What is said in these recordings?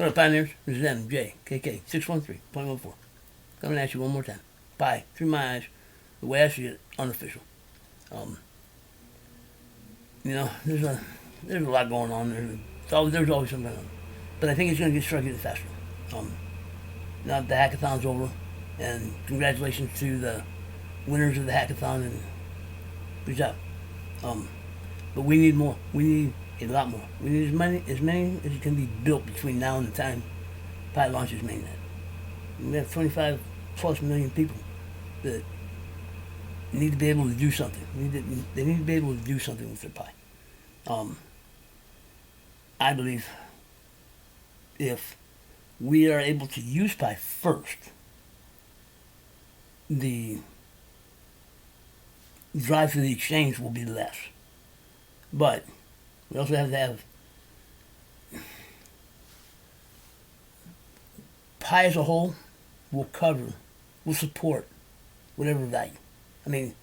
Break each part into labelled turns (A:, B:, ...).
A: What up, pioneers? This is mjkk613.14. Coming at you one more time. Pie, through my eyes, the way I see it, unofficial. There's a lot going on there. There's always something on. But I think it's going to get started faster. Now the hackathon's over, and congratulations to the winners of the hackathon, and good job. But we need more. We need a lot more. We need as many as can be built between now and the time Pi launches mainnet. We have 25 plus million people that need to be able to do something. They need to be able to do something with their Pi. I believe if we are able to use Pi first, the drive for the exchange will be less. But we also have to have Pi as a whole will support whatever value. I mean,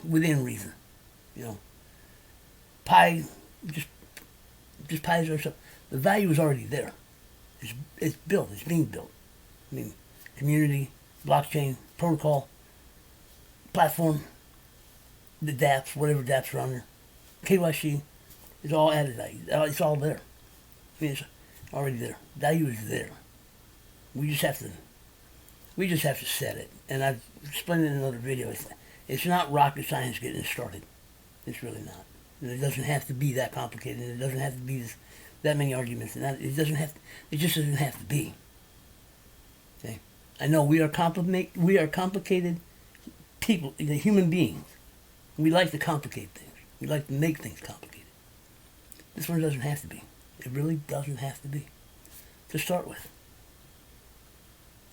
A: within reason. Pi, just Pi as ourselves. The value is already there. It's built. It's being built. I mean, community, blockchain, protocol, platform, the dApps, whatever dApps are on there, KYC, it's all added value. It's all there. I mean, it's already there. Value is there. We just have to set it. And I've explained it in another video. It's not rocket science getting started. It's really not. And it doesn't have to be that complicated. And it doesn't have to be that many arguments. And it just doesn't have to be. Okay? I know we are complicated people, human beings. We like to complicate things. We like to make things complicated. This one doesn't have to be. It really doesn't have to be. To start with.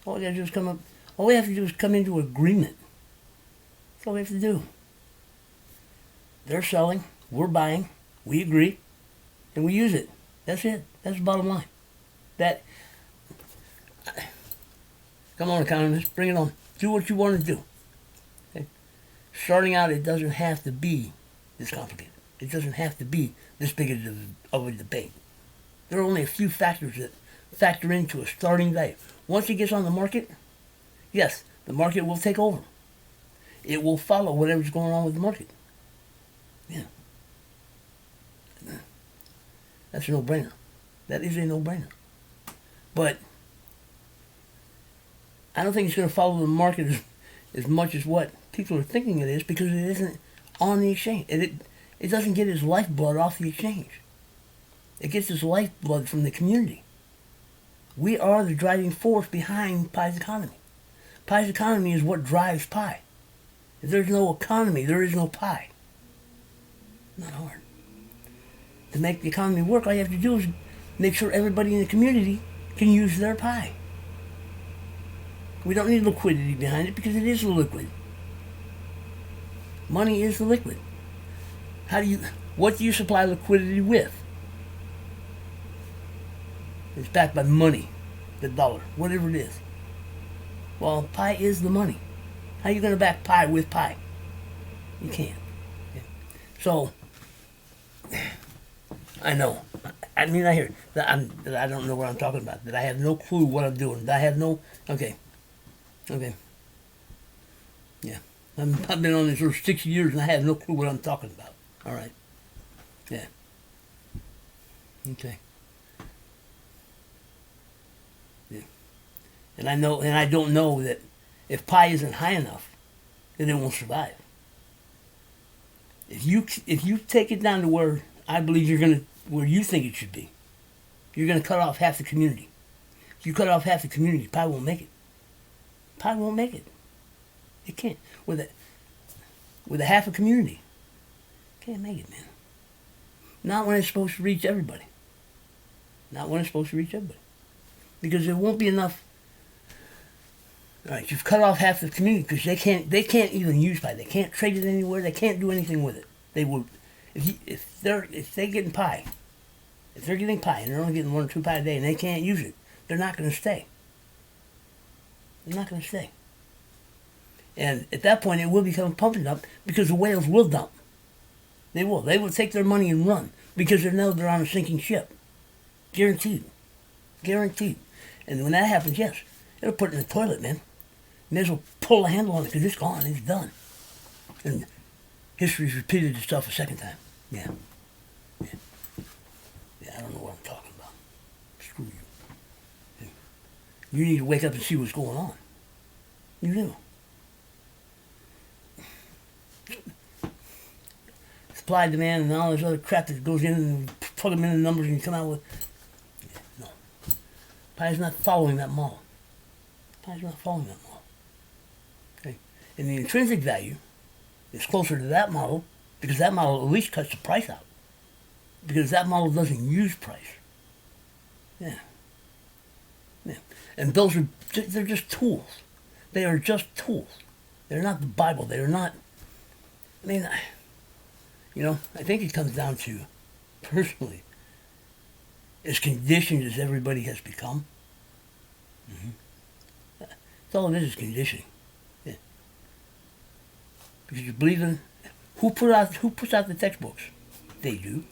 A: All we have to do is come into agreement. That's all we have to do. They're selling, we're buying, we agree, and we use it. That's it. That's the bottom line. Come on, economists, bring it on. Do what you want to do. Okay? Starting out, it doesn't have to be this complicated. It doesn't have to be this big of a debate. There are only a few factors that factor into a starting value. Once it gets on the market, yes, the market will take over. It will follow whatever's going on with the market. Yeah. That's a no-brainer. That is a no-brainer. But I don't think it's going to follow the market as much as what people are thinking it is, because it isn't on the exchange. It doesn't get its lifeblood off the exchange. It gets its lifeblood from the community. We are the driving force behind Pi's economy. Pi's economy is what drives Pi. If there's no economy, there is no Pi. Not hard. To make the economy work, all you have to do is make sure everybody in the community can use their Pi. We don't need liquidity behind it because it is the liquid. Money is the liquid. What do you supply liquidity with? It's backed by money, the dollar, whatever it is. Well, Pi is the money. How are you going to back Pi with Pi? You can't. Okay. So, I know. I mean, I hear that I don't know what I'm talking about. That I have no clue what I'm doing. That I have no. Okay. Yeah. I've been on this for 6 years and I have no clue what I'm talking about. All right. Yeah. Okay. Yeah. And I don't know that if Pi isn't high enough, then it won't survive. If you take it down to where I believe where you think it should be, you're gonna cut off half the community. If you cut off half the community, Pi won't make it. Pi won't make it. It can't. With a half a community. Can't make it, man. Not when it's supposed to reach everybody. Because there won't be enough. All right, you've cut off half the community because they can't even use Pi. They can't trade it anywhere. They can't do anything with it. They would, if they're getting Pi, if they're getting Pi and they're only getting 1 or 2 Pi a day and they can't use it, they're not going to stay. They're not going to stay. And at that point, it will become pumping up because the whales will dump. They will. They will take their money and run because they know they're on a sinking ship. Guaranteed. Guaranteed. And when that happens, yes, it'll put it in the toilet, man. May as well pull the handle on it because it's gone. It's done. And history's repeated itself a second time. Yeah. I don't know what I'm talking about. Screw you. You need to wake up and see what's going on. You do. Supply, demand, and all this other crap that goes in and plug them in the numbers and you come out with. No. Pi's not following that model. Pi's not following that model. Okay? And the intrinsic value is closer to that model because that model at least cuts the price out. Because that model doesn't use price. Yeah. And those are, they're just tools. They are just tools. They're not the Bible. They're not, I mean, I think it comes down to, personally, as conditioned as everybody has become. That's all it is conditioning. Yeah. Because you believe in, who puts out the textbooks? They do.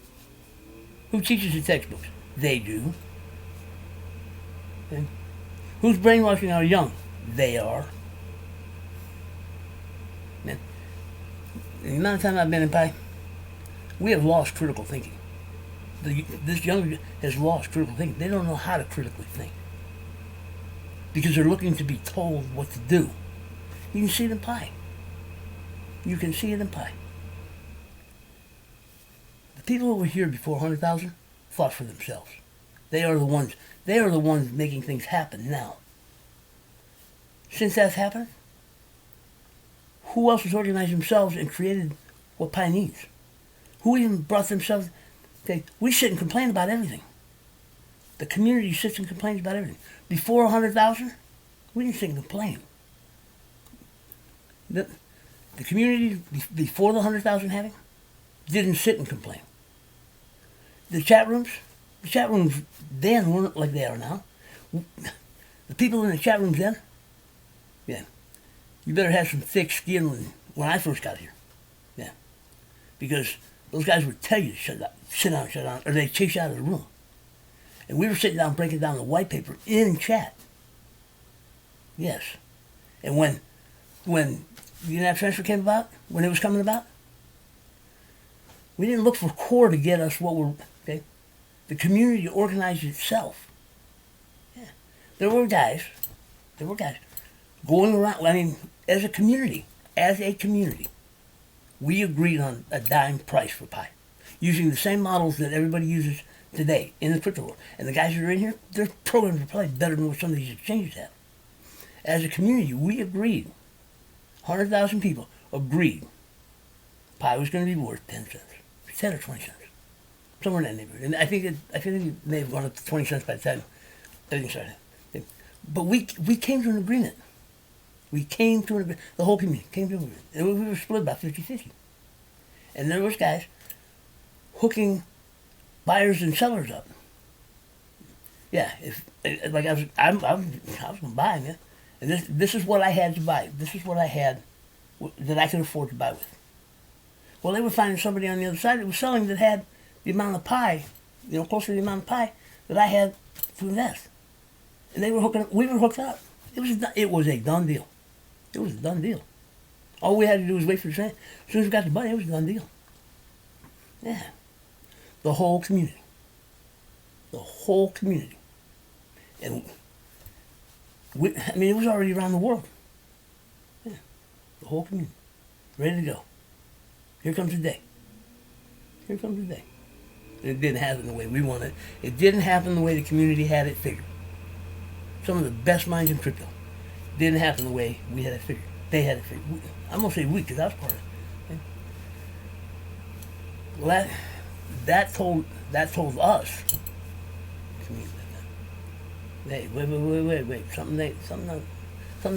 A: Who teaches the textbooks? They do. Okay. Who's brainwashing our young? They are. Man, the amount of time I've been in Pi, we have lost critical thinking. This young has lost critical thinking. They don't know how to critically think. Because they're looking to be told what to do. You can see it in Pi. You can see it in Pi. The people who were here before 100,000 fought for themselves. They are the ones making things happen now. Since that's happened, who else has organized themselves and created what Pi needs? Who even brought themselves? Okay, we sit and complain about everything. The community sits and complains about everything. Before 100,000, we didn't sit and complain. The community before the 100,000 having didn't sit and complain. The chat rooms then weren't like they are now. The people in the chat rooms then, yeah, you better have some thick skin when I first got here. Yeah. Because those guys would tell you to sit down, or they'd chase you out of the room. And we were sitting down breaking down the white paper in chat. Yes. And when the United Transfer came about, when it was coming about, we didn't look for core to get us what we're, okay? The community organized itself. Yeah. There were guys going around, as a community, we agreed on a dime price for Pi, using the same models that everybody uses today in the crypto world. And the guys that are in here, their programs are probably better than what some of these exchanges have. As a community, we agreed, 100,000 people agreed, Pi was going to be worth 10 cents, 10 or 20 cents, somewhere in that neighborhood. And I think it may have gone up to 20 cents by the time everything started. But we came to an agreement. The whole community came to an agreement. And we were split about 50-50. And there was guys hooking buyers and sellers up. Yeah, I was going to buy them, yeah. And this is what I had to buy. This is what I had that I could afford to buy with. Well, they were finding somebody on the other side that was selling that had the amount of Pi, closer to the amount of Pi that I had to invest. And we were hooked up. It was a done deal. It was a done deal. All we had to do was wait for the same. As soon as we got the money, it was a done deal. Yeah. The whole community. And it was already around the world. Yeah. The whole community. Ready to go. Here comes the day. And it didn't happen the way we wanted it. It didn't happen the way the community had it figured. Some of the best minds in crypto didn't happen the way we had it figured. They had it figured. I'm going to say we because I was part of it. Okay? Well, that told us. Hey, wait. Something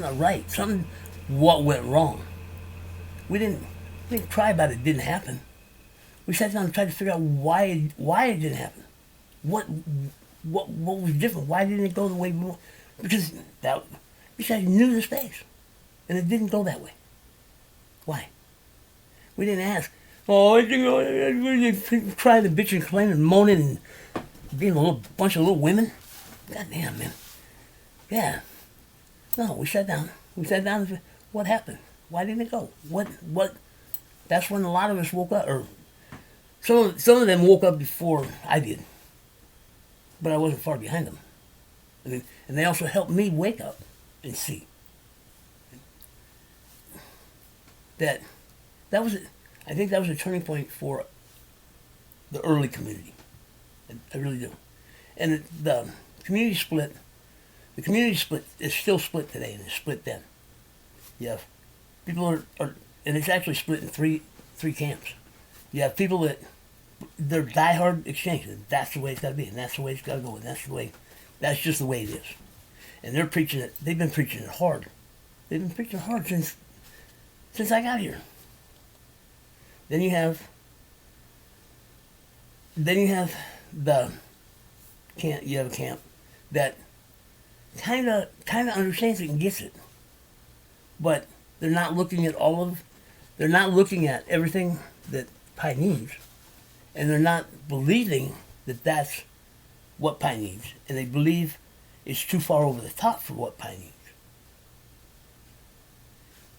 A: not right. What went wrong? We didn't cry about it didn't happen. We sat down and tried to figure out why it didn't happen. What was different? Why didn't it go the way we wanted? Because we guys knew the space, and it didn't go that way. Why? We didn't ask. Oh, crying and bitching, complaining, and moaning, and being a bunch of little women. goddamn, man. Yeah. No, we sat down. We sat down and said, what happened? Why didn't it go? What? That's when a lot of us woke up, or some of them woke up before I did. But I wasn't far behind them. I mean, and they also helped me wake up and see that was I think that was a turning point for the early community. I really do. And the community split. The community split is still split today, and it's split then. You have people are and it's actually split in three camps. You have people that they're diehard exchange, and that's the way it's got to be, and that's the way it's got to go, and that's just the way it is. And they're preaching it. They've been preaching it hard. They've been preaching it hard since I got here. Then you have the camp. You have a camp that kind of understands it and gets it, but they're not looking at they're not looking at everything that Pi needs, and they're not believing that that's what Pi needs, and they believe it's too far over the top for what Pi needs.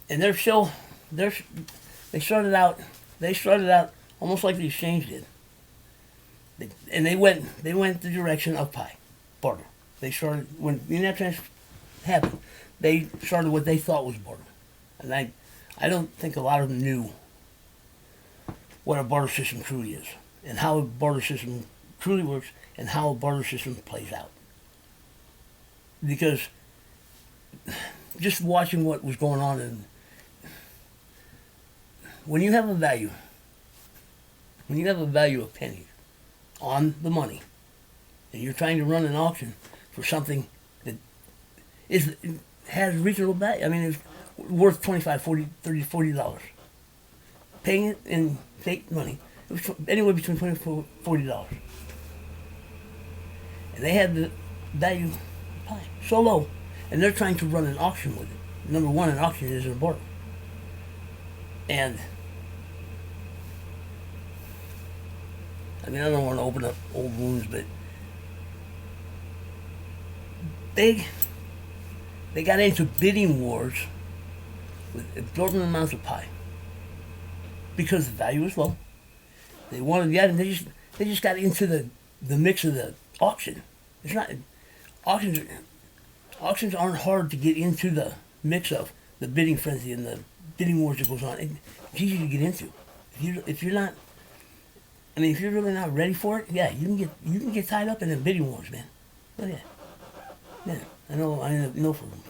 A: And they started out almost like the exchange did. They went the direction of Pi, barter. They started, when the net transfer happened, they started what they thought was barter. And I don't think a lot of them knew what a barter system truly is, and how a barter system truly works, and how a barter system plays out. Because just watching what was going on, and when you have a value of pennies on the money, and you're trying to run an auction for something that has reasonable value. I mean, it's worth $25, $40, $30, $40. Paying it in fake money, it was anywhere between $20 and $40. And they had the value Pi so low, and they're trying to run an auction with it. Number one, an auction is a barter. And I mean, I don't want to open up old wounds, but they got into bidding wars with exorbitant amounts of Pi because the value was low. They wanted the item. They just got into the mix of the auction. It's not auctions aren't hard to get into the mix of the bidding frenzy and the bidding wars that goes on. It's easy to get into. If you're not, I mean, if you're really not ready for it, yeah, you can get tied up in the bidding wars, man. Oh yeah. Yeah, I know for them.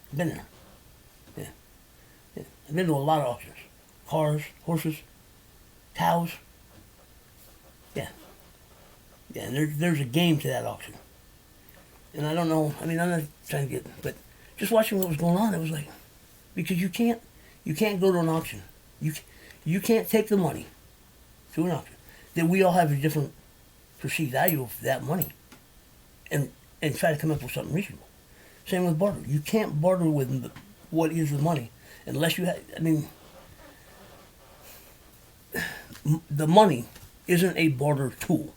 A: I've been there. Yeah. I've been to a lot of auctions. Cars, horses, cows. Yeah. Yeah, and there's a game to that auction. And I don't know, I mean, I'm not trying to but just watching what was going on, it was like, because you can't go to an auction. You can't take the money to an auction. That we all have a different perceived value of that money. And try to come up with something reasonable. Same with barter. You can't barter with what is the money unless you have, I mean, the money isn't a barter tool.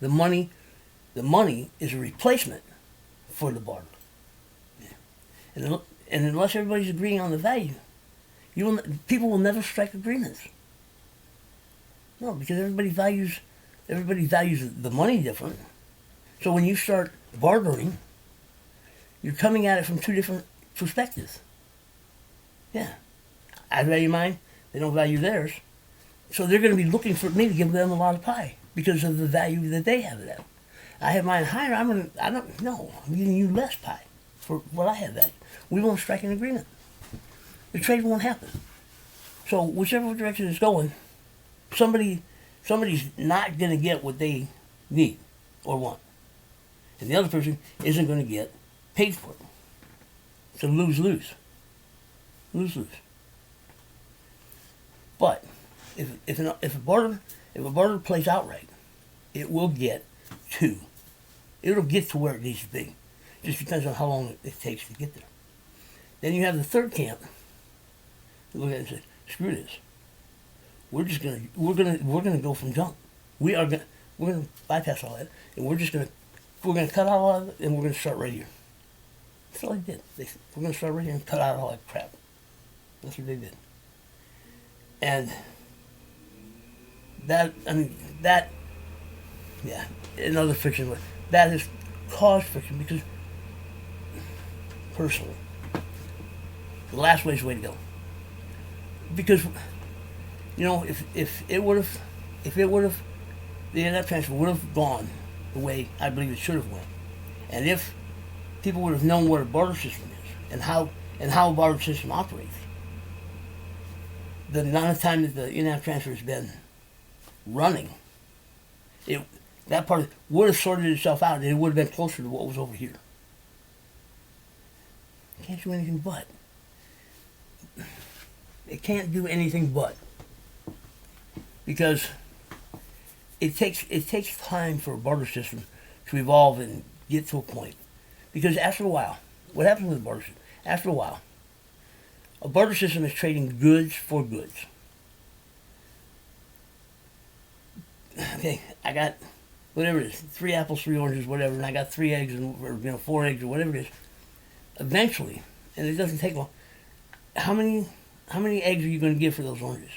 A: The money is a replacement for the barter. Yeah. And unless everybody's agreeing on the value, people will never strike agreements. No, because everybody values the money different. So when you start bartering, you're coming at it from two different perspectives. Yeah. I value mine, they don't value theirs. So they're going to be looking for me to give them a lot of Pi because of the value that they have it at. I have mine higher, I'm giving you less Pi for what I have value. We won't strike an agreement. The trade won't happen. So whichever direction it's going, somebody's not going to get what they need or want. And the other person isn't going to get paid for it. So lose-lose. Lose-lose. But if a barter plays out right, it'll get to where it needs to be. Just depends on how long it takes to get there. Then you have the third camp. Look at it and say, screw this. We're gonna go from junk. We're gonna bypass all that, and we're just gonna we're going to cut out all of it, and we're going to start right here. That's all they did. They said, we're going to start right here and cut out all that crap. That's what they did. And yeah, another fiction. That has caused friction because, personally, the last way is the way to go. Because, if it would have, the internet transfer would have gone the way I believe it should have went, and if people would have known what a barter system is and how a barter system operates, the amount of time that the internet transfer has been running, that part would have sorted itself out, and it would have been closer to what was over here. It can't do anything but. It can't do anything but. Because it takes time for a barter system to evolve and get to a point. Because after a while, what happens with a barter system? After a while, a barter system is trading goods for goods. Okay, I got whatever it is, 3 apples, 3 oranges, whatever, and I got 3 eggs or 4 eggs or whatever it is. Eventually, and it doesn't take long. How many eggs are you going to give for those oranges?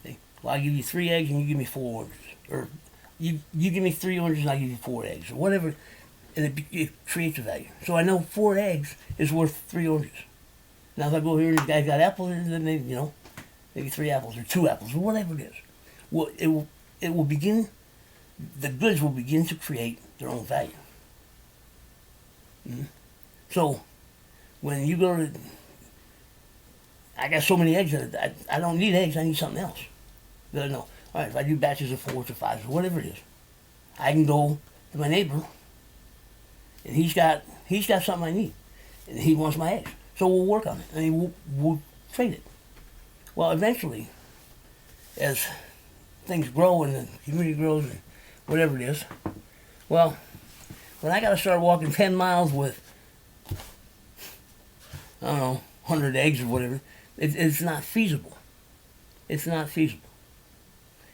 A: Okay. Well, I'll give you 3 eggs and you give me 4 oranges, or you give me 3 oranges and I give you 4 eggs, or whatever, and it creates a value. So I know 4 eggs is worth 3 oranges. Now if I go over here and the guy's got apples, then maybe 3 apples or 2 apples or whatever it is. Well, it will begin. The goods will begin to create their own value. Mm-hmm. So when you go to, I got so many eggs that I don't need eggs. I need something else. No, all right. If I do batches of 4s or 5s or whatever it is, I can go to my neighbor, and he's got something I need, and he wants my eggs. So we'll work on it. I mean, we'll trade it. Well, eventually, as things grow and the community grows and whatever it is, well, when I got to start walking 10 miles with, I don't know, 100 eggs or whatever, it's not feasible. It's not feasible.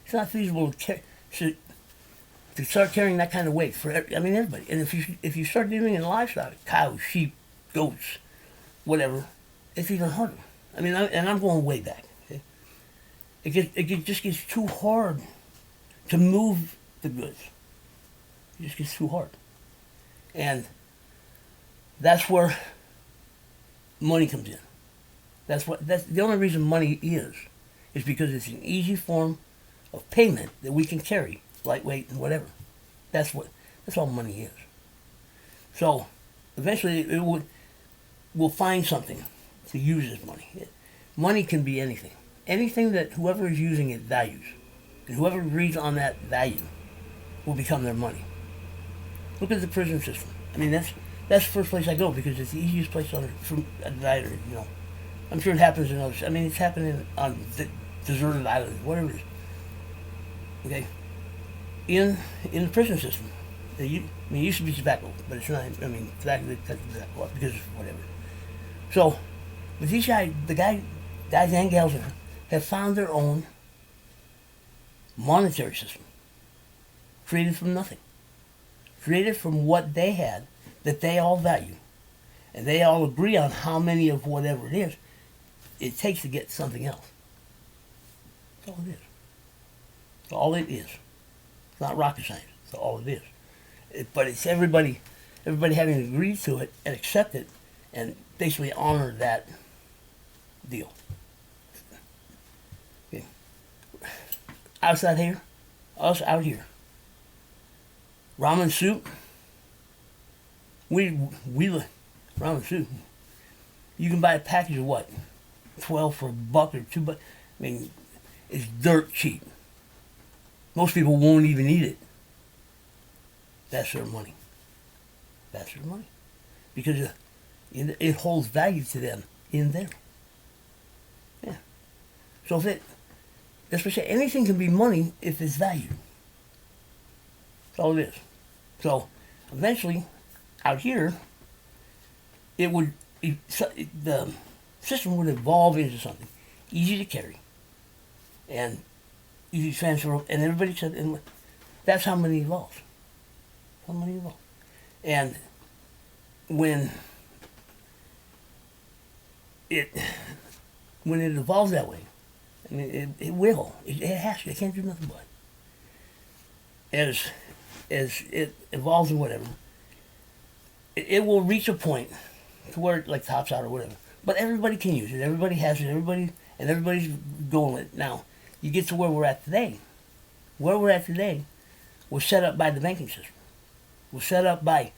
A: It's not feasible to start carrying that kind of weight for everybody. And if you start dealing in livestock, cows, sheep, goats, whatever, it's even harder. I mean, and I'm going way back. Okay? It just gets too hard to move the goods. It just gets too hard. And that's where money comes in. That's the only reason money is because it's an easy form of payment that we can carry, lightweight and whatever. That's all money is. So eventually we'll find something to use as money. Money can be anything. Anything that whoever is using it values. And whoever agrees on that value will become their money. Look at the prison system. I mean, that's the first place I go because it's the easiest place on earth. I'm sure it happens in others. I mean, it's happening on deserted islands, whatever it is. Okay? In the prison system, it used to be tobacco, but it's not. I mean, tobacco because of whatever. So, but these guys and gals have found their own monetary system, created from nothing, created from what they had that they all value, and they all agree on how many of whatever it takes to get something else. That's all it is. That's all it is. It's not rocket science. That's all it is. But it's everybody having to agree to it and accept it and basically honor that deal. Okay. Outside here, us out here. Ramen soup. We ramen soup. You can buy a package of what? 12 for $1 or $2. I mean, it's dirt cheap. Most people won't even eat it. That's their money. That's their money. Because it holds value to them in there. Yeah. So that's what I say, anything can be money if it's valued. That's all it is. So eventually, out here, the system would evolve into something easy to carry and easy to transfer, and everybody said, and that's how money evolves. How money evolves. And when it evolves that way, I mean, it will. It has to. It can't do nothing but. As it evolves and whatever, it will reach a point to where it like tops out or whatever. But everybody can use it. Everybody has it. Everybody's going with it. Now, you get to where we're at today. Where we're at today was set up by the banking system. Was set up by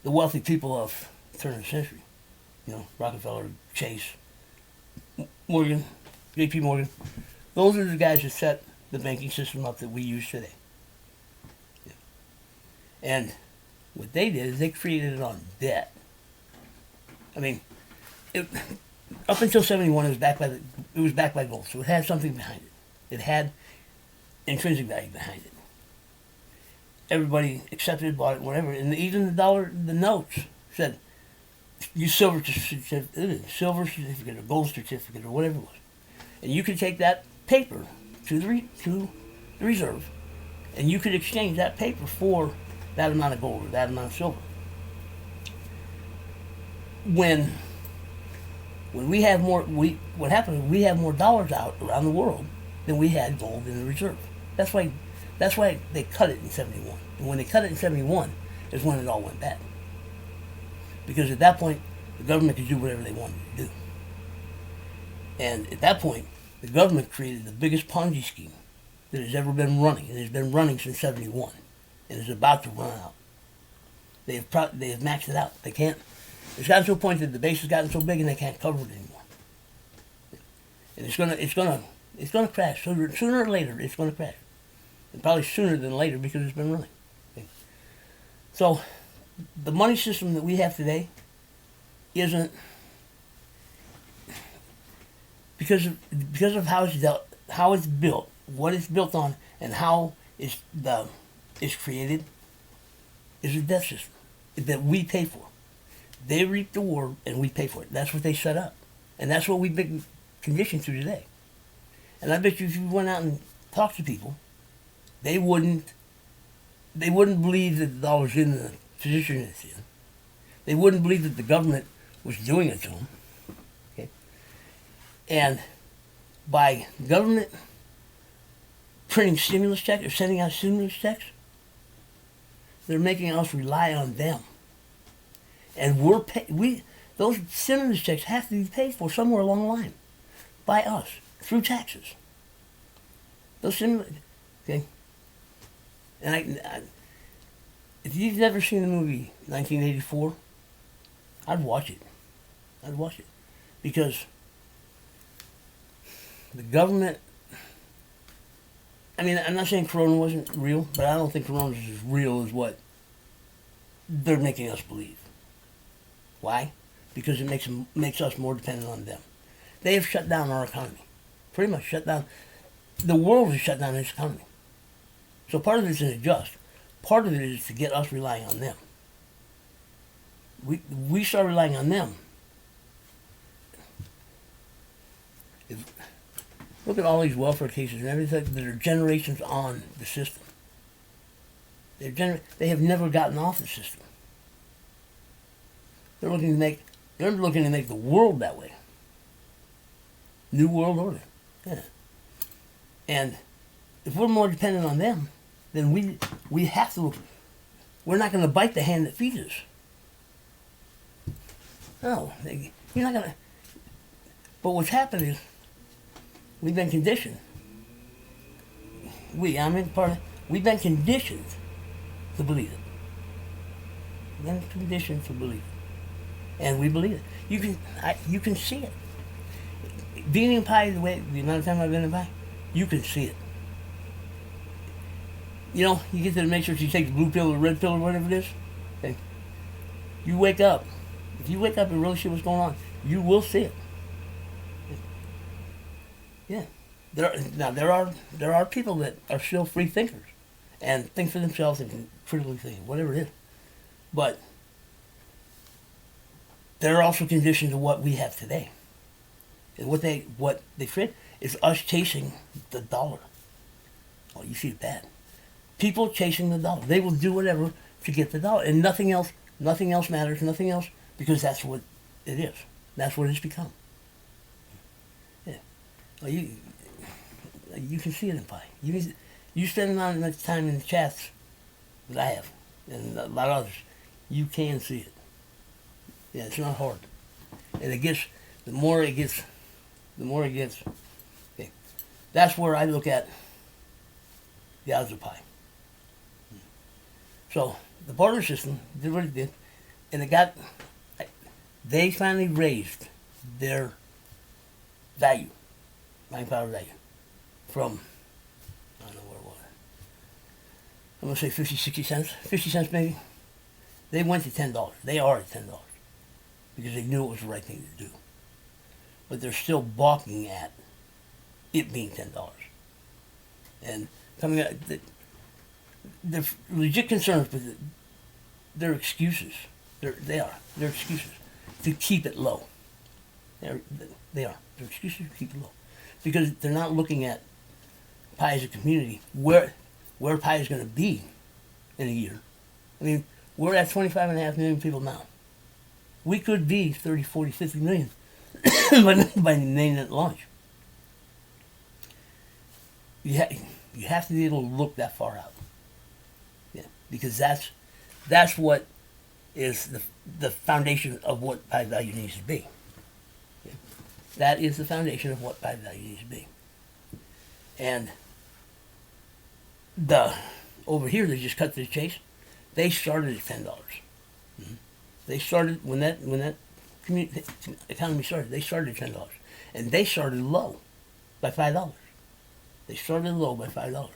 A: the wealthy people of the turn of the century. You know, Rockefeller, Chase, Morgan, J.P. Morgan. Those are the guys that set the banking system up that we use today. Yeah. And what they did is they created it on debt. I mean, up until '71, it was backed by gold, so it had something behind it. It had intrinsic value behind it. Everybody accepted it, bought it, whatever, and even the notes said, use silver certificate or gold certificate or whatever it was. And you could take that paper to the reserve, and you could exchange that paper for that amount of gold or that amount of silver. When we have what happened is we have more dollars out around the world than we had gold in the reserve. That's why they cut it in '71. And when they cut it in '71 is when it all went bad. Because at that point, the government could do whatever they wanted to do. And at that point, the government created the biggest Ponzi scheme that has ever been running. It has been running since '71 and is about to run out. They have maxed it out. They can't. It's gotten to a point that the base has gotten so big and they can't cover it anymore. And it's gonna crash sooner or later. It's gonna crash, and probably sooner than later because it's been running. Okay. So, the money system that we have today isn't because of how it's built, what it's built on, and how it's created is a debt system that we pay for. They reap the reward and we pay for it. That's what they set up. And that's what we've been conditioned to today. And I bet you if you went out and talked to people, they wouldn't believe that the dollar's in the position it's in. They wouldn't believe that the government was doing it to them. Okay? And by government printing stimulus checks or sending out stimulus checks, they're making us rely on them. And those stimulus checks have to be paid for somewhere along the line by us through taxes. Those stimulus, okay. And if you've never seen the movie 1984, I'd watch it. Because the government, I mean, I'm not saying Corona wasn't real, but I don't think Corona is as real as what they're making us believe. Why? Because it makes us more dependent on them. They have shut down our economy. Pretty much shut down. The world has shut down its economy. So part of it is just. Part of it is to get us relying on them. We start relying on them. Look at all these welfare cases and everything that are generations on the system. They have never gotten off the system. They're looking to make the world that way. New world order. Yeah. And if we're more dependent on them, then we have to. We're not going to bite the hand that feeds us. No, you're not going to. But what's happened is we've been conditioned. We've been conditioned to believe it. We've been conditioned to believe it. And we believe it. You can see it. Being in pie, the amount of time I've been in pie, you can see it. You know, you get to the matrix, you take the blue pill or red pill or whatever it is. Okay. You wake up. If you wake up and really see what's going on, you will see it. Yeah. There are people that are still free thinkers and think for themselves and can critically think, whatever it is. But they're also conditioned to what we have today. And what they fit is us chasing the dollar. Oh, you see it bad. People chasing the dollar. They will do whatever to get the dollar, and nothing else matters. Nothing else, because that's what it is. That's what it's become. Yeah, well, you can see it in pie. You spend not much time in the chats that I have, and a lot of others. You can see it. Yeah, it's not hard, and the more it gets. Okay, that's where I look at the odds of pie. So the barter system did what it did, and they finally raised their value, buying power value, from, I don't know where it was. I'm going to say 50, 60 cents, 50 cents maybe. They went to $10. They are at $10 because they knew it was the right thing to do. But they're still balking at it being $10. And coming out, they're legit concerns, but they're excuses. They're excuses to keep it low. They're excuses to keep it low, because they're not looking at pie as a community, where pie is going to be in a year. I mean, we're at 25.5 million people now. We could be 30, 40, 50 million by naming it launch. You have to be able to look that far out. Yeah, because that's what is the foundation of what pie value needs to be. Yeah. That is the foundation of what pie value needs to be. And over here, they just cut to the chase. They started at $10. Mm-hmm. They started when that economy started. They started at $10, and they started low by $5. They started low by $5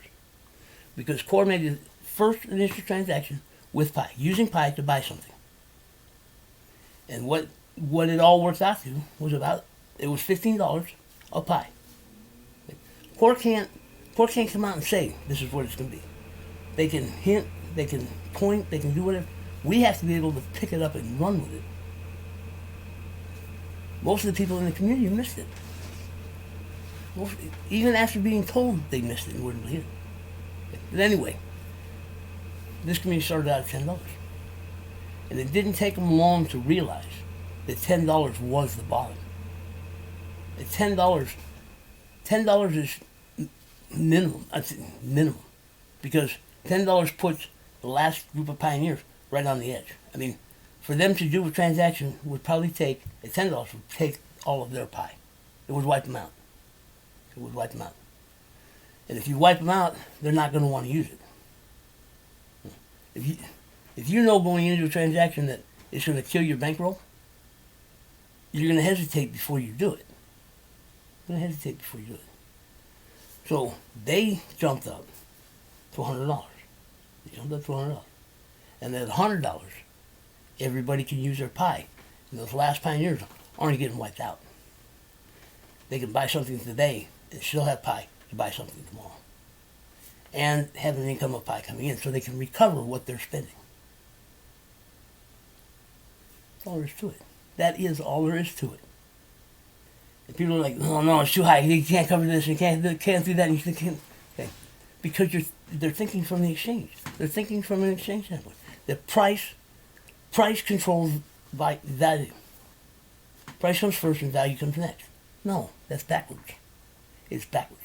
A: because Core made the first initial transaction with pie, using pie to buy something. And what it all worked out to was it was $15 a pie. Core can't come out and say this is what it's going to be. They can hint, they can point, they can do whatever. We have to be able to pick it up and run with it. Most of the people in the community missed it. Even after being told they missed it and wouldn't believe it. But anyway, this community started out at $10. And it didn't take them long to realize that $10 was the bottom. At $10 is minimum. Minimum. Because $10 puts the last group of pioneers right on the edge. I mean, for them to do a transaction would probably take, at $10 would take all of their pie. It would wipe them out. It would wipe them out. And if you wipe them out, they're not going to want to use it. If you know going into a transaction that it's going to kill your bankroll, you're going to hesitate before you do it. You're going to hesitate before you do it. So they jumped up to $100. They jumped up to $100. And at $100, everybody can use their pie. And those last pioneers aren't getting wiped out. They can buy something today and still have pie to buy something tomorrow. And have an income of pie coming in so they can recover what they're spending. That's all there is to it. That is all there is to it. And people are like, no, it's too high. You can't cover this. You can't do that. You can't. Okay. Because they're thinking from the exchange. They're thinking from an exchange standpoint. The price controls value. Price comes first and value comes next. No, that's backwards. It's backwards.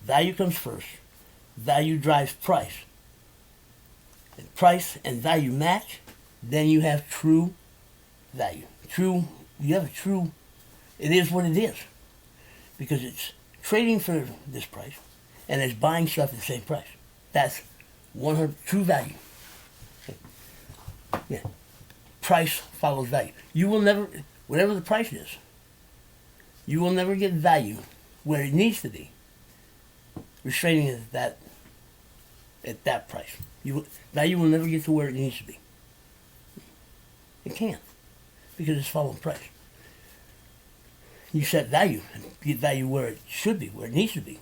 A: Value comes first. Value drives price. And price and value match, then you have true value. It is what it is. Because it's trading for this price and it's buying stuff at the same price. That's 100 true value. Yeah. Price follows value. You will never, whatever the price is, you will never get value where it needs to be. Restraining it at that price. Value will never get to where it needs to be. It can't. Because it's following price. You set value and get value where it should be, where it needs to be.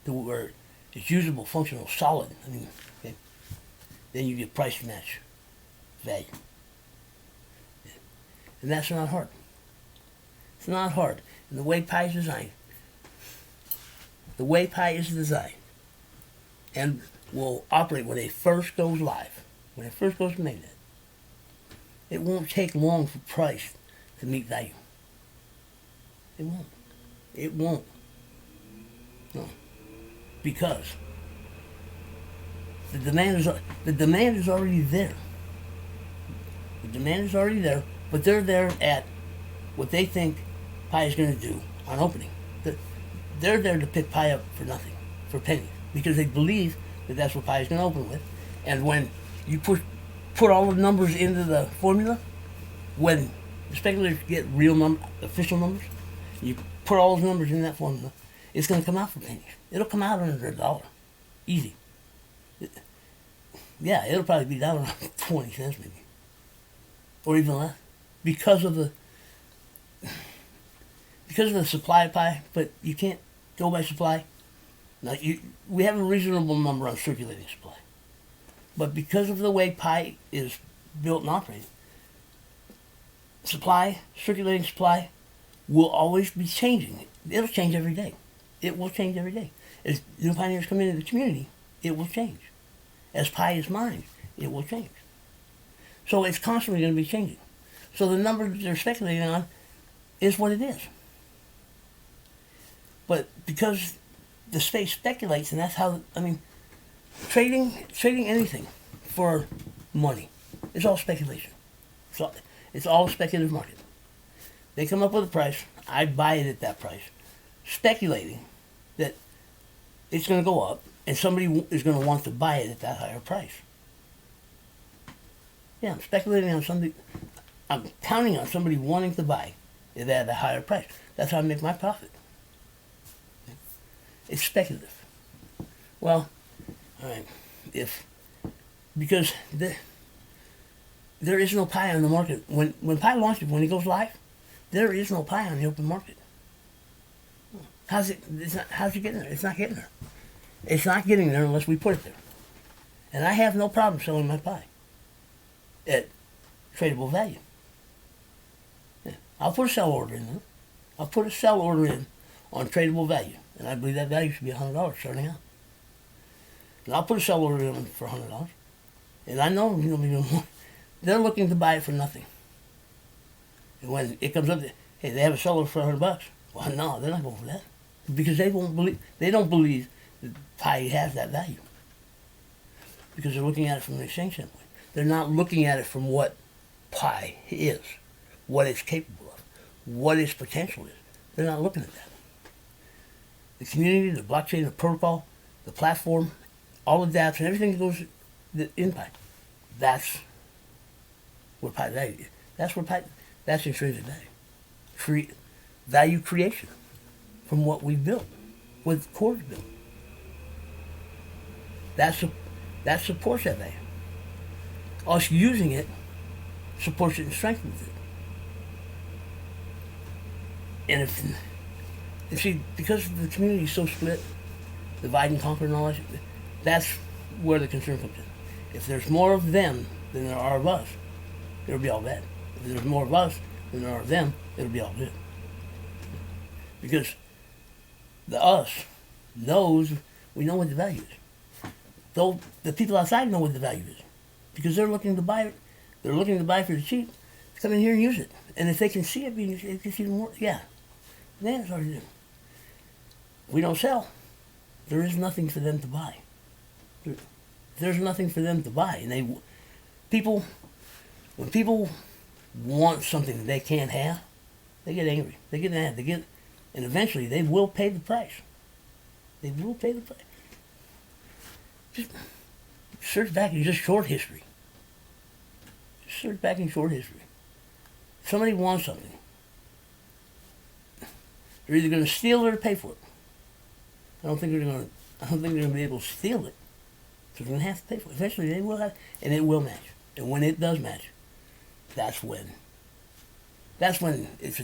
A: To where it's usable, functional, solid. I mean, okay. Then you get price to match value. Yeah. And that's not hard. It's not hard. And the way pie is designed, and will operate when it first goes live, when it first goes to mainnet, it won't take long for price to meet value. It won't. It won't. No. Because the demand is already there. The demand is already there, but they're there at what they think Pi is going to do on opening. They're there to pick Pi up for nothing, for pennies, because they believe that that's what Pi is going to open with. And when you put all the numbers into the formula, when the speculators get real official numbers, you put all those numbers in that formula, it's going to come out for pennies. It'll come out under $1. Easy. Yeah, it'll probably be down around 20 cents maybe. Or even less. Because of the supply of Pi, but you can't go by supply. Now, we have a reasonable number on circulating supply. But because of the way Pi is built and operated, circulating supply, will always be changing. It'll change every day. It will change every day. As new pioneers come into the community, it will change. As Pi is mined, it will change. So it's constantly going to be changing. So the number that they're speculating on is what it is. But because the space speculates, and that's how, trading anything for money is all speculation. So it's all a speculative market. They come up with a price, I buy it at that price, speculating that it's going to go up, and somebody is going to want to buy it at that higher price. Yeah, I'm speculating on somebody, I'm counting on somebody wanting to buy it at a higher price. That's how I make my profit. It's speculative. Well, all right, because there is no Pi on the market. When Pi launches, when it goes live, there is no Pi on the open market. How's it getting there? It's not getting there. It's not getting there unless we put it there. And I have no problem selling my Pi at tradable value. Yeah. I'll put a sell order in there. I'll put a sell order in on tradable value. And I believe that value should be $100 starting out. And I'll put a sell order in for $100. And I know, they're looking to buy it for nothing. And when it comes up, hey, they have a sell order for $100. Well, no, they're not going for that. Because they don't believe that Pi has that value. Because they're looking at it from an exchange standpoint. They're not looking at it from what Pi is, what it's capable of, what its potential is. They're not looking at that. The community, the blockchain, the protocol, the platform, all the dApps and everything that goes in Pi, that's what Pi value is. That's intrinsic value. Value creation from what we built, what Core's built. That supports that value. Us using it supports it and strengthens it. And if see, because the community is so split, divide and conquer and all that, that's where the concern comes in. If there's more of them than there are of us, it'll be all bad. If there's more of us than there are of them, it'll be all good. Because the us knows, we know what the value is. Though the people outside know what the value is. Because they're looking to buy it. They're looking to buy for the cheap. Come in here and use it. And if they can see it being used, it gets even more. Yeah. Then it's already there. We don't sell. There is nothing for them to buy. There's nothing for them to buy. And when people want something they can't have, they get angry. They get mad. And eventually they will pay the price. They will pay the price. Just search back in just short history. Just search back in short history. If somebody wants something, they're either going to steal it or pay for it. I don't think they're going to be able to steal it. So they're going to have to pay for it. Eventually they will have, and it will match. And when it does match, that's when it's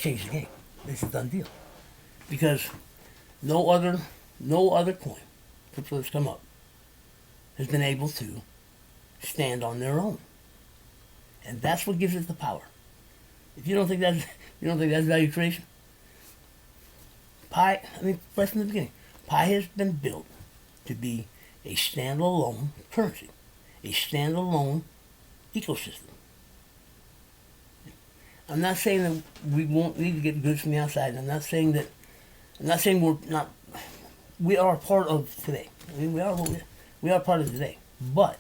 A: changed the game. It's a done deal. Because no other coin that's come up has been able to stand on their own. And that's what gives it the power. If you don't think that's value creation, Pi, right from the beginning, Pi has been built to be a standalone currency. a standalone ecosystem. I'm not saying that we won't need to get goods from the outside. I'm not saying we're not. We are part of today. I mean, we are part of today. But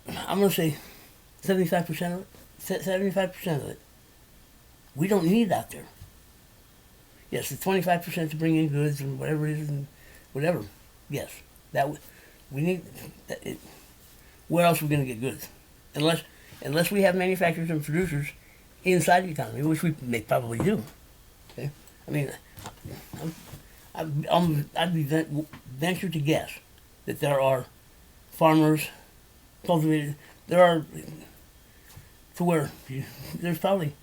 A: I'm going to say 75% of it. 75% of it. We don't need out there. Yes, the 25% to bring in goods and whatever it is and whatever. Yes, we need. Where else are we going to get goods? Unless we have manufacturers and producers inside the economy, which we may probably do. Okay? I mean, I'd venture to guess that there are farmers, cultivators. There are to where there's probably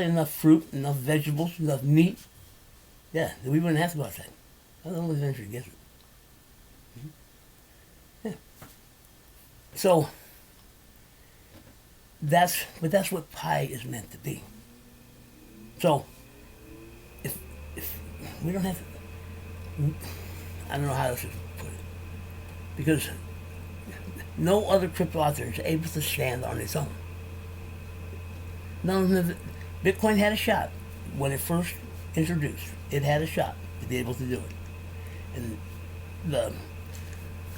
A: enough fruit, enough vegetables, enough meat. Yeah, that we wouldn't have to go outside. I don't always venture to guess it. Yeah. So that's what pie is meant to be. So if we don't have to, I don't know how else to put it, because no other crypto out there is able to stand on its own. None of Bitcoin had a shot when it first introduced. It had a shot to be able to do it, and the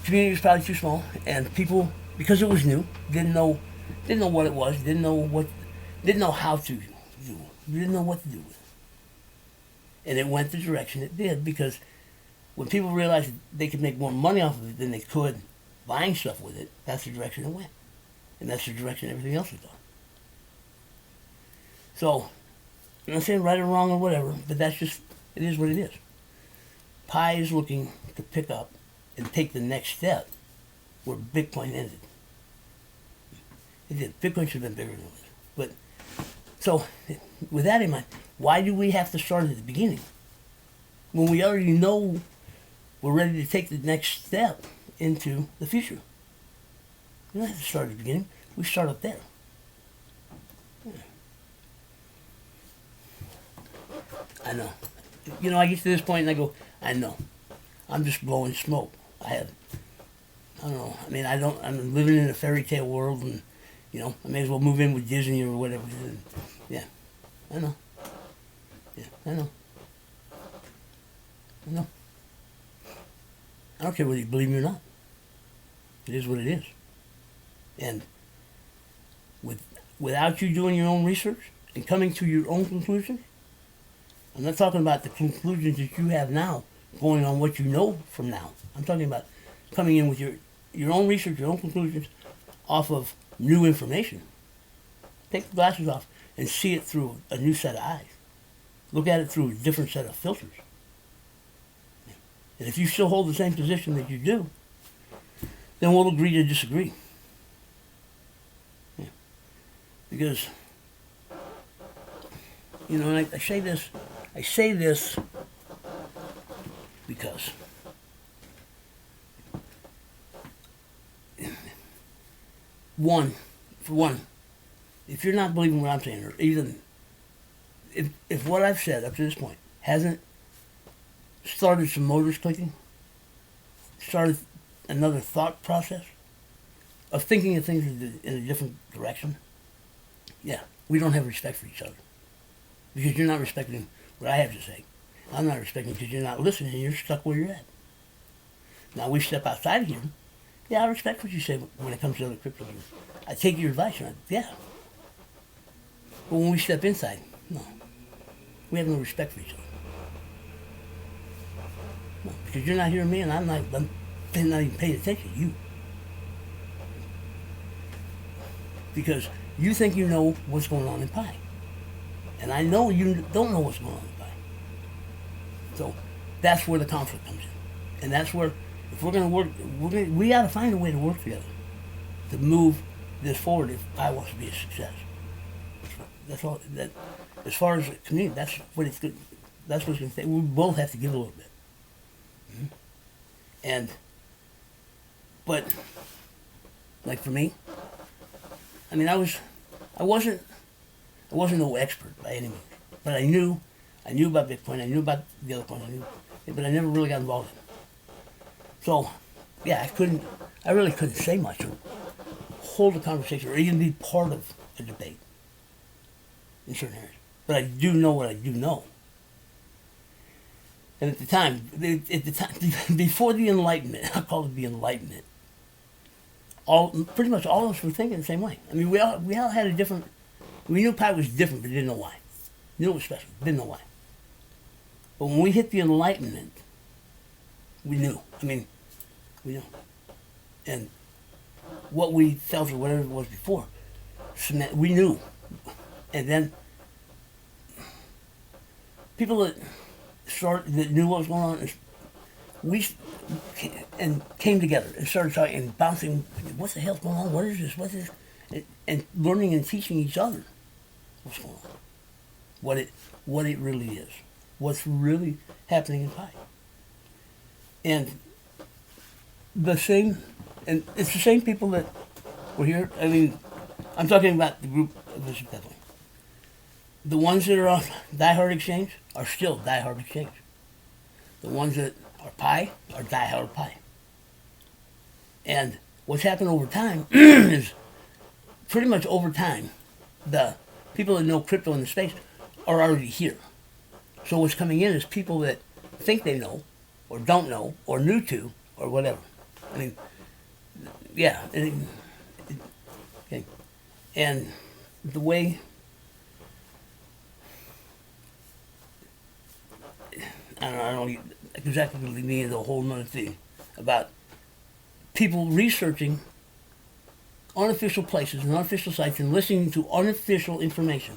A: community was probably too small, and people, because it was new, didn't know what it was, didn't know how to do, didn't know what to do with it, and it went the direction it did because when people realized they could make more money off of it than they could buying stuff with it, that's the direction it went, and that's the direction everything else is going. So, I'm not saying right or wrong or whatever, but it is what it is. Pi is looking to pick up and take the next step where Bitcoin ended. It did. Bitcoin should have been bigger than this. But, so, with that in mind, why do we have to start at the beginning? When we already know we're ready to take the next step into the future. We don't have to start at the beginning. We start up there. I know. I get to this point and I go, I know. I'm just blowing smoke. I don't know. I mean, I'm living in a fairy tale world and, I may as well move in with Disney or whatever. And, yeah, I know. Yeah, I know. I don't care whether you believe me or not. It is what it is. And without you doing your own research and coming to your own conclusions, I'm not talking about the conclusions that you have now, going on what you know from now. I'm talking about coming in with your own research, your own conclusions, off of new information. Take the glasses off and see it through a new set of eyes. Look at it through a different set of filters. And if you still hold the same position that you do, then we'll agree to disagree. Yeah. Because, I say this because for one, if you're not believing what I'm saying, or even if what I've said up to this point hasn't started some motors clicking, started another thought process of thinking of things in a different direction, yeah, we don't have respect for each other. Because you're not respecting what I have to say. I'm not respecting because you're not listening and you're stuck where you're at. Now we step outside of here. Yeah, I respect what you say when it comes to other cryptos. I take your advice on it. Yeah. But when we step inside, no. We have no respect for each other. No, because you're not hearing me and I'm not even paying attention to you. Because you think you know what's going on in Pi. And I know you don't know what's going on in Pi. So that's where the conflict comes in. And that's where, if we're going to work, we got to find a way to work together to move this forward if Pi wants to be a success. That's all. That, as far as the community, that's what it's going to say. We both have to give a little bit. Mm-hmm. But, like for me, I mean, I wasn't no expert by any means, but I knew about Bitcoin, I knew about the other coins, but I never really got involved in it. So, I really couldn't say much or hold a conversation or even be part of a debate in certain areas. But I do know what I do know. And at the time, before the Enlightenment, I call it the Enlightenment, pretty much all of us were thinking the same way. I mean, we all had a different, we knew pie was different, but didn't know why. Knew it was special, didn't know why. But when we hit the Enlightenment, we knew. I mean, we knew. And what we felt or whatever it was before, we knew. And then people that knew what was going on, came together and started talking and bouncing. What the hell's going on? What is this? What is this? And learning and teaching each other what's going on, what it really is, what's really happening in pie. And it's the same people that were here. I mean, I'm talking about the group of this definitely. The ones that are on Die-Hard Exchange are still Die-Hard Exchange. The ones that are pie are Die-Hard pie. And what's happened over time is pretty much over time, the people that know crypto in the space are already here. So what's coming in is people that think they know, or don't know, or new to, or whatever. I mean, yeah. Okay. And the way, I don't exactly mean the whole nother thing about people researching unofficial places and unofficial sites and listening to unofficial information,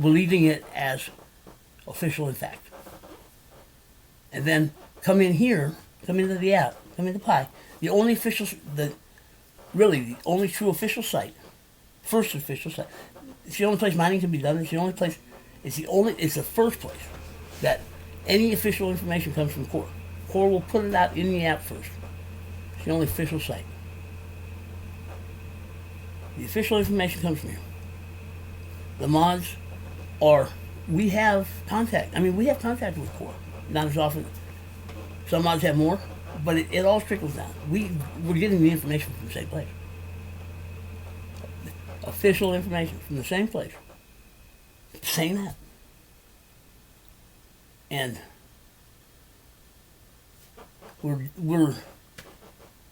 A: believing it as official in fact. And then come into the app, come into Pi, the only true official site, first official site. It's the only place mining can be done. It's the first place that any official information comes from Core. Core will put it out in the app first. It's the only official site. The official information comes from here. The mods we have contact. I mean, we have contact with Core. Not as often. Some mods have more, but it all trickles down. We're getting the information from the same place. Official information from the same place. Same app. And we're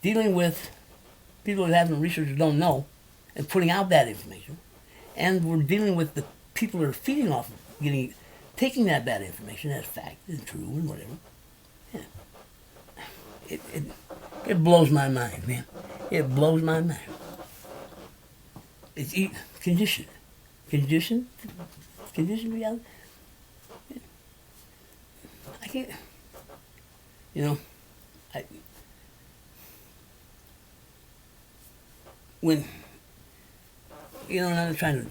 A: dealing with people that haven't researched or don't know and putting out that information. And we're dealing with the people that are feeding off of taking that bad information as fact and true and whatever. Yeah. It blows my mind, man. It blows my mind. It's conditioned reality. I can't, and I'm not trying to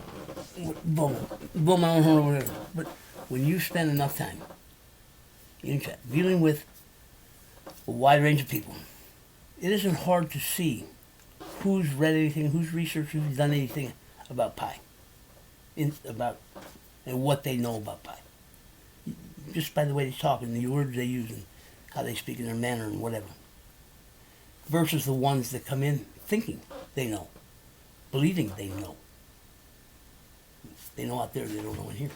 A: blow my own horn or whatever, but when you spend enough time in chat dealing with a wide range of people, it isn't hard to see who's read anything, who's researched, who's done anything about Pi, and what they know about Pi. Just by the way they talk and the words they use and how they speak in their manner and whatever. Versus the ones that come in thinking they know, believing they know. They know out there, they don't know in here.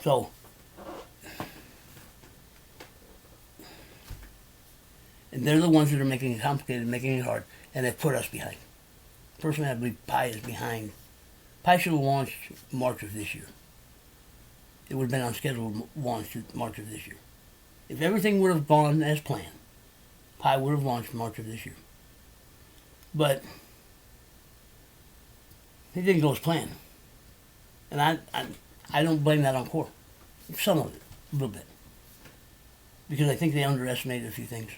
A: So, and they're the ones that are making it complicated, making it hard, and they put us behind. Personally, I believe Pi is behind. Pi should have launched March of this year. It would have been on scheduled launch March of this year. If everything would have gone as planned, Pi would have launched March of this year. But it didn't go as planned. And I don't blame that on Core. Some of it, a little bit. Because I think they underestimated a few things.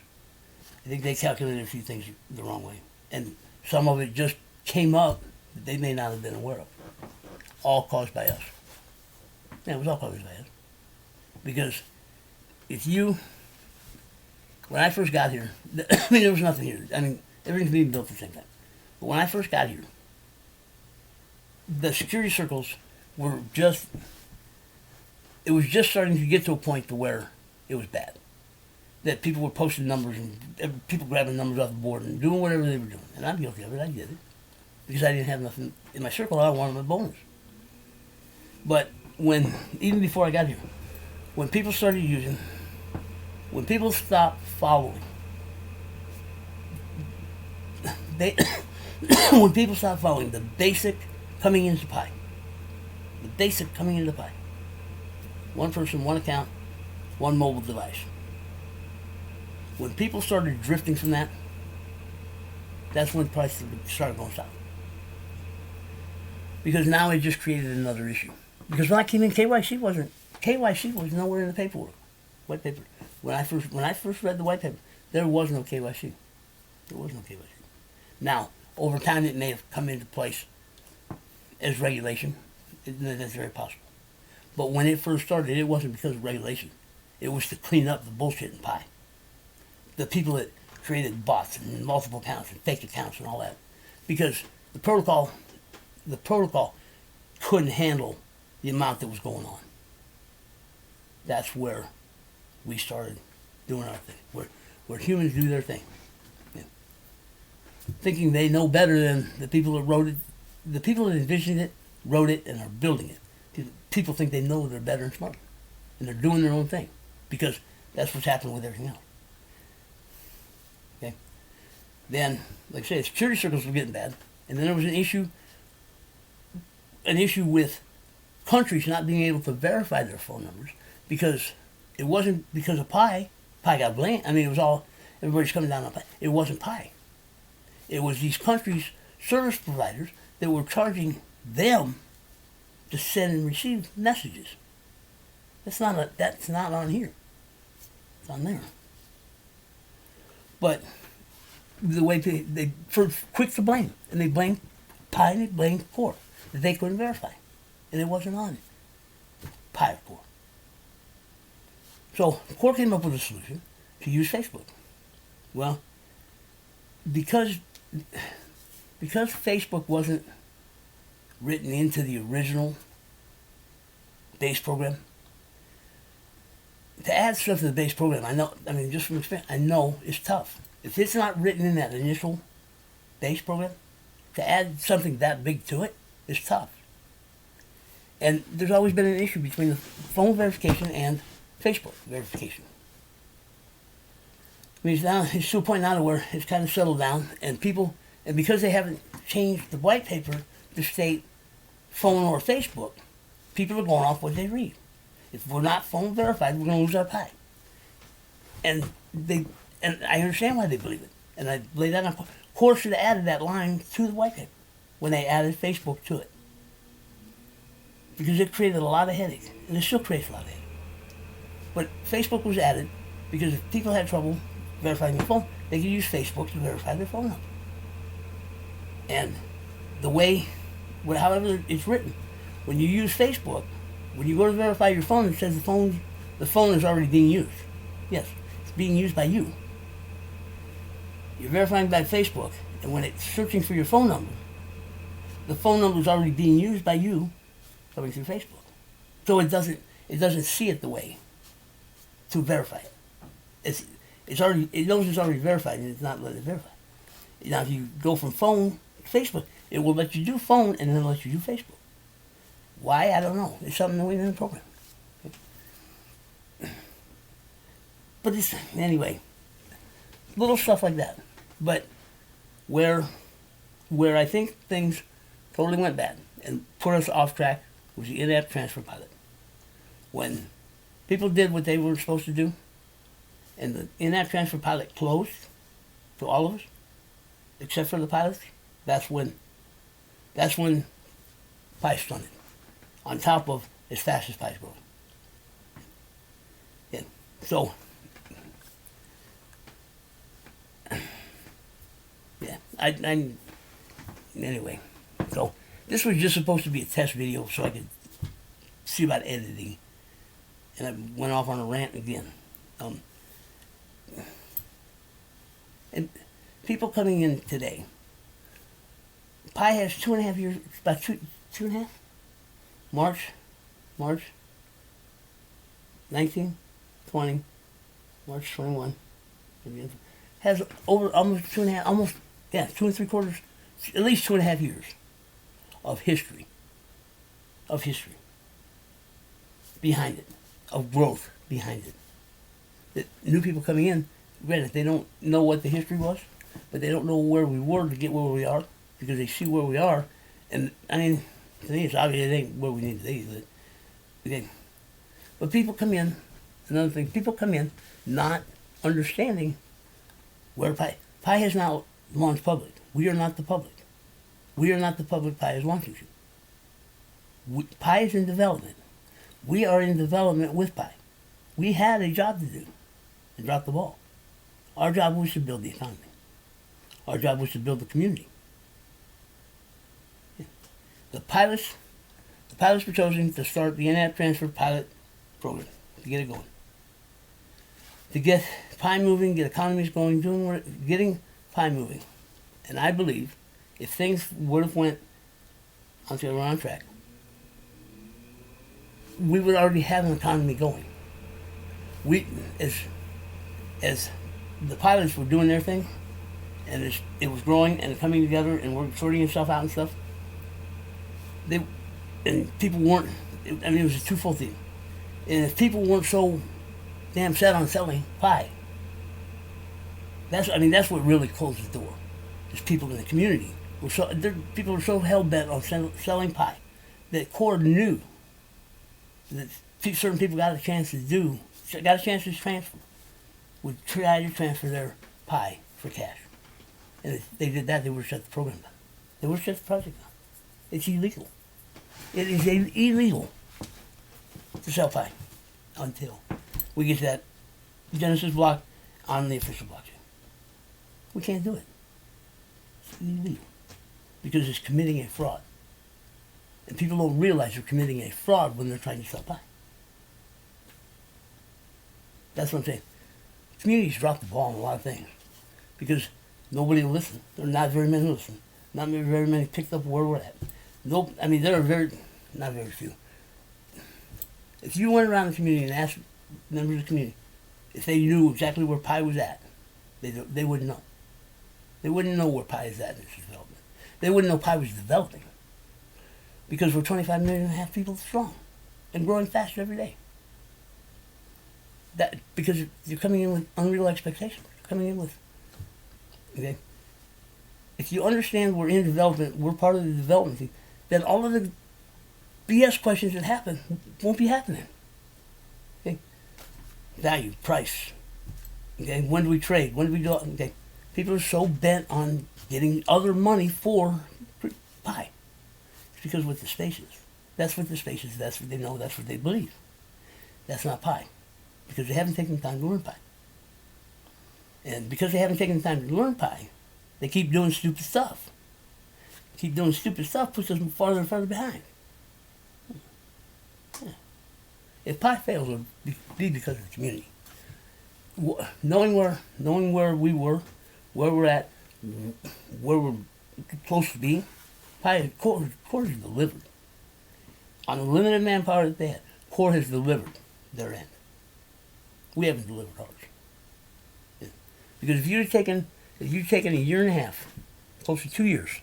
A: I think they calculated a few things the wrong way. And some of it just came up that they may not have been aware of. All caused by us. Yeah, it was all caused by us. Because when I first got here, there was nothing here. I mean, everything's being built at the same time. But when I first got here, the security circles were it was just starting to get to a point to where it was bad. that people were posting numbers and people grabbing numbers off the board and doing whatever they were doing. And I'm guilty of it. I did it because I didn't have nothing in my circle. I wanted my bonus. But even before I got here, when people started using, when people stopped following, when people stopped following the basic coming into pie, one person, one account, one mobile device. When people started drifting from that, that's when prices started going south. Because now it just created another issue. Because when I came in, KYC was nowhere in the paperwork, white paper. When I first read the white paper, there was no KYC. There was no KYC. Now, over time, it may have come into place as regulation. That's very possible. But when it first started, it wasn't because of regulation. It was to clean up the bullshit in pie. The people that created bots and multiple accounts and fake accounts and all that. Because the protocol couldn't handle the amount that was going on. That's where we started doing our thing. Where humans do their thing. Yeah. Thinking they know better than the people that wrote it. The people that envisioned it, wrote it, and are building it. People think they know they're better and smarter. And they're doing their own thing. Because that's what's happening with everything else. Okay? Then, like I say, security circles were getting bad. And then there was an issue with countries not being able to verify their phone numbers because it wasn't because of Pi. Pi got blamed. I mean, it was all, everybody's coming down on Pi. It wasn't Pi. It was these countries' service providers that were charging them to send and receive messages. That's not on here. It's on there. But the way they first quick to blame, and they blamed Pi and they blamed Core that they couldn't verify, and it wasn't on Pi or Core. So Core came up with a solution to use Facebook. Well, because Facebook wasn't written into the original base program, to add stuff to the base program, just from experience, I know it's tough. If it's not written in that initial base program, to add something that big to it is tough. And there's always been an issue between the phone verification and Facebook verification. I mean, it's to a point now where it's kind of settled down, and because they haven't changed the white paper to state phone or Facebook, people are going off what they read. If we're not phone verified, we're going to lose our pie. And I understand why they believe it. And I lay that on. Core should have added that line to the white paper when they added Facebook to it. Because it created a lot of headaches. And it still creates a lot of headaches. But Facebook was added because if people had trouble verifying their phone, they could use Facebook to verify their phone number. And however it's written, when you use Facebook, when you go to verify your phone, it says the phone is already being used. Yes, it's being used by you. You're verifying by Facebook, and when it's searching for your phone number, the phone number is already being used by you coming through Facebook. So it doesn't see it the way to verify it. It knows it's already verified, and it's not letting it verify. Now, if you go from phone to Facebook, it will let you do phone and then let you do Facebook. Why? I don't know. It's something within the program. But anyway, little stuff like that. But where I think things totally went bad and put us off track was the in-app transfer pilot. When people did what they were supposed to do, and the in-app transfer pilot closed to all of us, except for the pilots, that's when Pi stunted. On top of as fast as Pi's growing. Yeah. So, yeah. Anyway. So, this was just supposed to be a test video so I could see about editing. And I went off on a rant again. And people coming in today, Pi has 2.5 years, about two and a half? March 19, 20, March 21, has over almost 2.75, at least 2.5 years of history behind it, of growth behind it. That new people coming in, granted, they don't know what the history was, but they don't know where we were to get where we are, because they see where we are, and I mean, to me, it's obvious it ain't where we need to be. But people come in, another thing, people come in not understanding where Pi has now launched public. We are not the public. We are not the public Pi is launching to. Pi is in development. We are in development with Pi. We had a job to do and dropped the ball. Our job was to build the economy. Our job was to build the community. The pilots were chosen to start the in-app transfer pilot program, to get it going. To get Pi moving, get economies going, getting Pi moving. And I believe if things would have went until we're on track, we would already have an economy going. We, as the pilots were doing their thing, and it was growing and coming together and we're sorting itself out and stuff, people weren't, I mean, it was a twofold thing. And if people weren't so damn set on selling Pi, that's what really closed the door. Is people in the community people were so hell bent on selling Pi that Core knew that certain people got a chance to transfer, would try to transfer their Pi for cash. And if they did that, they would have shut the program down. They would have shut the project down. It's illegal. It is illegal to sell Pi until we get that Genesis block on the official blockchain. We can't do it. It's illegal because it's committing a fraud. And people don't realize they're committing a fraud when they're trying to sell Pi. That's what I'm saying. Communities drop the ball on a lot of things because nobody will listen. There are not very many listen. Not very many picked up where we're at. There are not very few. If you went around the community and asked members of the community if they knew exactly where Pi was at, they wouldn't know. They wouldn't know where Pi is at in its development. They wouldn't know Pi was developing because we're 25 million and a half people strong and growing faster every day. That because you're coming in with unreal expectations. You're coming in with, okay? If you understand we're in development, we're part of the development team, then all of the BS questions that happen won't be happening. Okay? Value, price. Okay? When do we trade? When do we do? Okay? People are so bent on getting other money for Pi. It's because what the space is. That's what the space is. That's what they know. That's what they believe. That's not Pi. Because they haven't taken the time to learn Pi. And because they haven't taken the time to learn Pi, they keep doing stupid stuff. Keep doing stupid stuff puts us farther and farther behind. Yeah. If Pi fails, it would be because of the community. Knowing where we were, where we're at, where we're close to being, Core has delivered. On the limited manpower that they had, Core has delivered their end. We haven't delivered ours. Yeah. Because if you'd taken a year and a half, close to 2 years,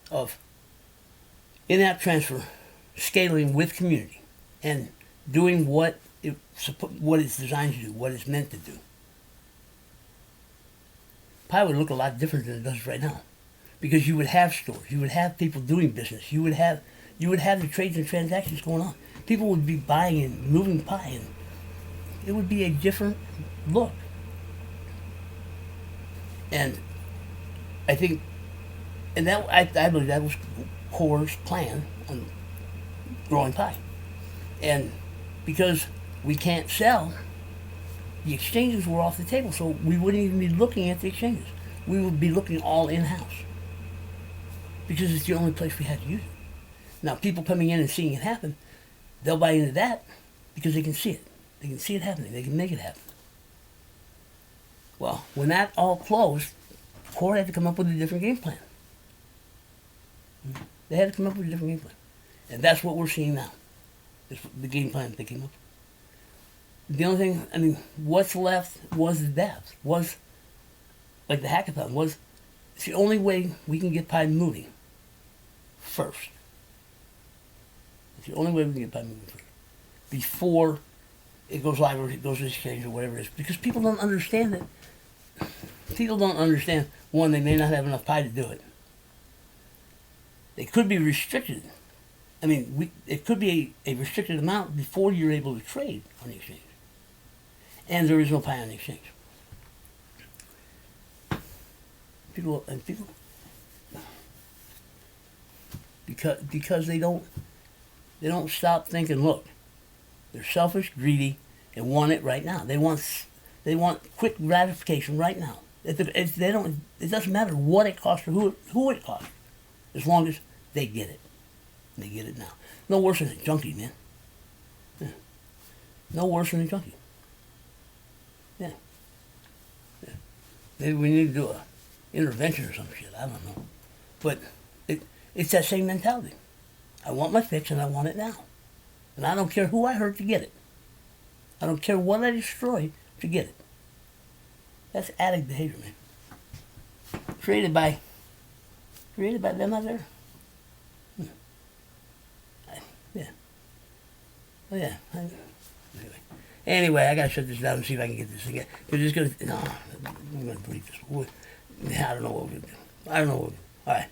A: of in-app transfer, scaling with community, and doing what it's designed to do, what it's meant to do, Pi would look a lot different than it does right now. Because you would have stores, you would have people doing business, you would have the trades and transactions going on. People would be buying and moving Pi, and it would be a different look. And I think, and that I believe that was Core's plan on growing Pi. And because we can't sell, the exchanges were off the table, so we wouldn't even be looking at the exchanges. We would be looking all in-house because it's the only place we had to use it. Now, people coming in and seeing it happen, they'll buy into that because they can see it. They can see it happening. They can make it happen. Well, when that all closed, Core had to come up with a different game plan. They had to come up with a different game plan. And that's what we're seeing now. It's the game plan that they came up with. The only thing, I mean, what's left was the depth. Was, like the hackathon, was, it's the only way we can get Pi moving first. It's the only way we can get Pi moving first. Before it goes live or it goes to the exchange or whatever it is. Because people don't understand it. People don't understand, one, they may not have enough Pi to do it. They could be restricted. I mean, it could be a restricted amount before you're able to trade on the exchange. And there is no Pi on the exchange. People, because they don't stop thinking, look, they're selfish, greedy, and want it right now. They want quick gratification right now. It doesn't matter what it costs or who it costs, as long as they get it. And they get it now. No worse than a junkie, man. Yeah. No worse than a junkie. Yeah. Maybe we need to do a intervention or some shit. I don't know. But it's that same mentality. I want my fix and I want it now. And I don't care who I hurt to get it. I don't care what I destroy to get it. That's addict behavior, man. Created by them out there. Yeah. Oh yeah. Anyway, I gotta shut this down and see if I can get this again. Because it's gonna. No, I'm gonna delete this. I don't know what we're gonna do. All right.